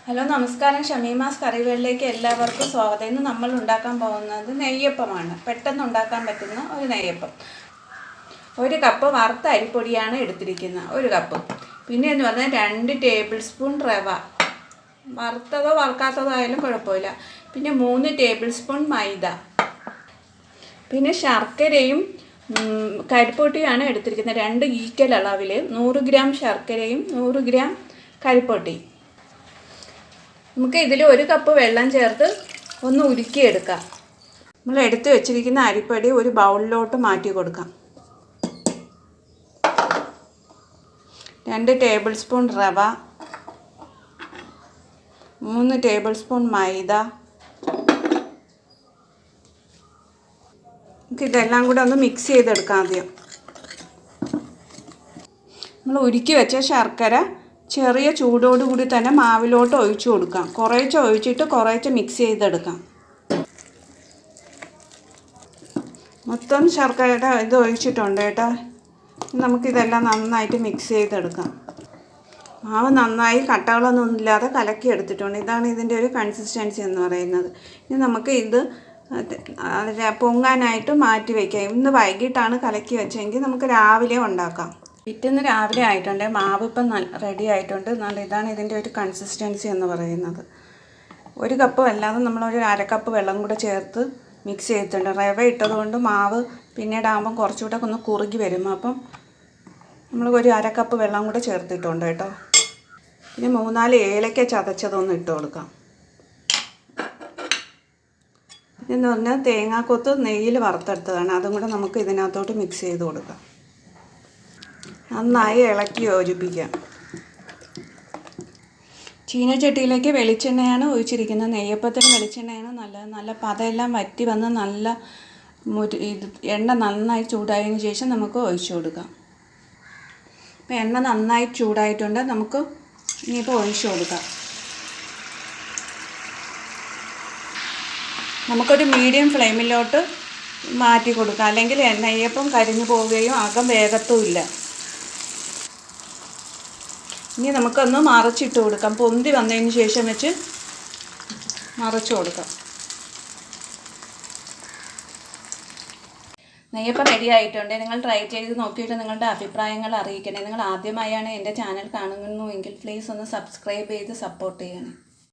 Hello നമസ്കാരം. ഷമീമാസ് കറിവേളിലേക്ക് എല്ലാവർക്കും സ്വാഗതം. ഇന്ന് നമ്മൾ ഉണ്ടാക്കാൻ പോകുന്നത് നെയ്യപ്പമാണ്. പെട്ടെന്ന് ഉണ്ടാക്കാൻ പറ്റുന്ന ഒരു നെയ്യപ്പം. 1 കപ്പ് വറുത്ത അരിപ്പൊടിയാണ് എടുത്തിരിക്കുന്നത്, 1 കപ്പ്. പിന്നെ എന്ന് പറഞ്ഞാൽ 2 ടേബിൾ സ്പൂൺ റവ, വറുത്തതോ വറുക്കാത്തതോ ആയാലും കുഴപ്പമില്ല. പിന്നെ 3 ടേബിൾ സ്പൂൺ മൈദ. പിന്നെ ശർക്കരയും കരിപ്പൊട്ടിയാണ് എടുത്തിരിക്കുന്നത്. 2 ഈക്വൽ അളവിൽ 100 ഗ്രാം ശർക്കരയും 100 ഗ്രാം കരിപ്പൊട്ടി. നമുക്ക് ഇതിൽ 1 കപ്പ് വെള്ളം ചേർത്ത് ഒന്ന് ഉരുക്കിയെടുക്കാം. നമ്മൾ എടുത്തു വെച്ചിരിക്കുന്ന അരിപ്പൊടി ഒരു ബൗളിലോട്ട് മാറ്റി കൊടുക്കാം. 2 ടേബിൾ സ്പൂൺ റവ, 3 ടേബിൾ സ്പൂൺ മൈദ. നമുക്ക് ഇതെല്ലാം കൂടെ ഒന്ന് മിക്സ് ചെയ്തെടുക്കാം. ആദ്യം നമ്മൾ ഉരുക്കി വെച്ച ശർക്കര ചെറിയ ചൂടോടുകൂടി തന്നെ മാവിലോട്ട് ഒഴിച്ചു കൊടുക്കാം. കുറേശ്ശെ ഒഴിച്ചിട്ട് കുറേശ്ശെ മിക്സ് ചെയ്തെടുക്കാം. മൊത്തം ശർക്കരയുടെ ഇത് ഒഴിച്ചിട്ടുണ്ട് കേട്ടോ. നമുക്കിതെല്ലാം നന്നായിട്ട് മിക്സ് ചെയ്തെടുക്കാം. മാവ് നന്നായി കട്ടകളൊന്നും ഇല്ലാതെ കലക്കി എടുത്തിട്ടുണ്ട്. ഇതാണ് ഇതിൻ്റെ ഒരു കൺസിസ്റ്റൻസി എന്ന് പറയുന്നത്. ഇനി നമുക്ക് ഇത് പൊങ്ങാനായിട്ട് മാറ്റി വയ്ക്കാം. ഇന്ന് വൈകിട്ടാണ് കലക്കി വെച്ചെങ്കിൽ നമുക്ക് രാവിലെ ഉണ്ടാക്കാം. പിറ്റേന്ന് രാവിലെ ആയിട്ടുണ്ട്. മാവ് ഇപ്പം റെഡി ആയിട്ടുണ്ട്. ഇതാണ് ഇതിൻ്റെ ഒരു കൺസിസ്റ്റൻസി എന്ന് പറയുന്നത്. 1 കപ്പ് അല്ലാതെ നമ്മളൊരു 1/2 കപ്പ് വെള്ളം കൂടെ ചേർത്ത് മിക്സ് ചെയ്തിട്ടുണ്ട്. റവ ഇട്ടതുകൊണ്ട് മാവ് പിന്നീടാകുമ്പം കുറച്ചുകൂടെ ഒന്ന് കുറുകി വരും. അപ്പം നമ്മൾ ഒരു 1/2 കപ്പ് വെള്ളം കൂടെ ചേർത്തിട്ടുണ്ട് കേട്ടോ. പിന്നെ 3-4 ഏലക്ക ചതച്ചതൊന്ന് ഇട്ട് കൊടുക്കാം. എന്ന് പറഞ്ഞാൽ തേങ്ങാക്കൊത്ത് നെയ്യിൽ വറുത്തെടുത്തതാണ്. അതും കൂടെ നമുക്ക് ഇതിനകത്തോട്ട് മിക്സ് ചെയ്ത് കൊടുക്കാം. നന്നായി ഇളക്കി യോജിപ്പിക്കാം. ചീനച്ചട്ടിയിലേക്ക് വെളിച്ചെണ്ണയാണ് ഒഴിച്ചിരിക്കുന്നത്. നെയ്യപ്പത്തിന് വെളിച്ചെണ്ണയാണ് നല്ലത്. നല്ല പതയെല്ലാം വറ്റി വന്ന് നല്ല എണ്ണ നന്നായി ചൂടായതിന് ശേഷം നമുക്ക് ഒഴിച്ചു കൊടുക്കാം. ഇപ്പോൾ എണ്ണ നന്നായി ചൂടായിട്ടുണ്ട്. നമുക്ക് ഇനിയിപ്പോൾ ഒഴിച്ചു കൊടുക്കാം. നമുക്കൊരു മീഡിയം ഫ്ലെയിമിലോട്ട് മാറ്റി കൊടുക്കാം. അല്ലെങ്കിൽ നെയ്യപ്പം കരിഞ്ഞു പോവുകയും അകം വേഗത്തുമില്ല. ഇനി നമുക്കൊന്ന് മറിച്ചിട്ട് കൊടുക്കാം. പൊന്തി വന്നതിന് ശേഷം വെച്ച് മറിച്ച് കൊടുക്കാം. നെയ്യപ്പം റെഡി ആയിട്ടുണ്ട്. നിങ്ങൾ ട്രൈ ചെയ്ത് നോക്കിയിട്ട് നിങ്ങളുടെ അഭിപ്രായങ്ങൾ അറിയിക്കണേ. നിങ്ങൾ ആദ്യമായാണ് എൻ്റെ ചാനൽ കാണുന്നുവെങ്കിൽ പ്ലീസ് ഒന്ന് സബ്സ്ക്രൈബ് ചെയ്ത് സപ്പോർട്ട് ചെയ്യണേ.